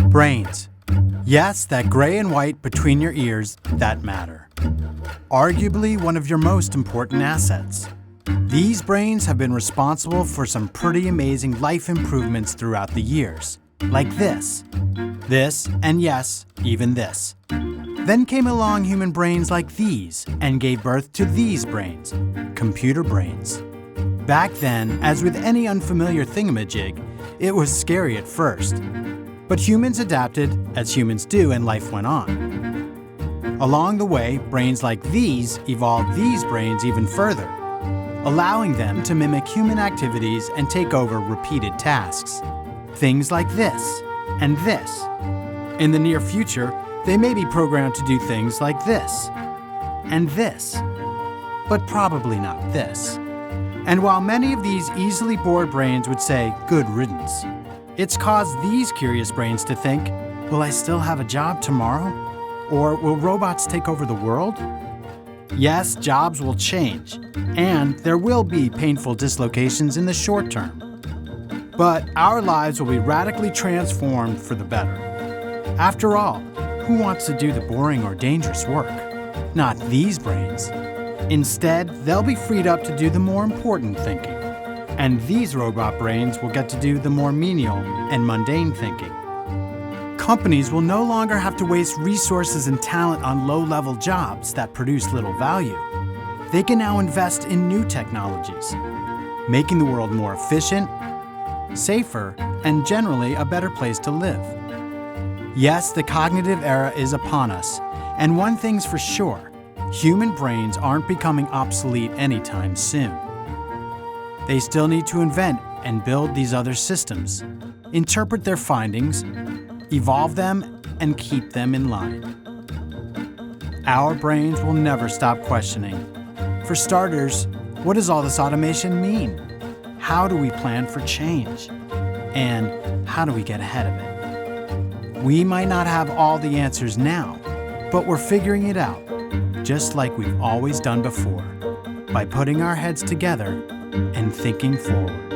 Brains. Yes, that gray and white between your ears that matter. Arguably one of your most important assets. These brains have been responsible for some pretty amazing life improvements throughout the years. Like this, and yes, even this. Then came along human brains like these and gave birth to these brains, computer brains. Back then, as with any unfamiliar thingamajig, it was scary at first. But humans adapted, as humans do, and life went on. Along the way, brains like these evolved these brains even further, allowing them to mimic human activities and take over repeated tasks. Things like this and this. In the near future, they may be programmed to do things like this and this, but probably not this. And while many of these easily bored brains would say, good riddance, it's caused these curious brains to think, will I still have a job tomorrow? Or will robots take over the world? Yes, jobs will change, and there will be painful dislocations in the short term. But our lives will be radically transformed for the better. After all, who wants to do the boring or dangerous work? Not these brains. Instead, they'll be freed up to do the more important thinking. And these robot brains will get to do the more menial and mundane thinking. Companies will no longer have to waste resources and talent on low-level jobs that produce little value. They can now invest in new technologies, making the world more efficient, safer, and generally a better place to live. Yes, the cognitive era is upon us, and one thing's for sure, human brains aren't becoming obsolete anytime soon. They still need to invent and build these other systems, interpret their findings, evolve them, and keep them in line. Our brains will never stop questioning. For starters, what does all this automation mean? How do we plan for change? And how do we get ahead of it? We might not have all the answers now, but we're figuring it out, just like we've always done before, by putting our heads together and thinking forward.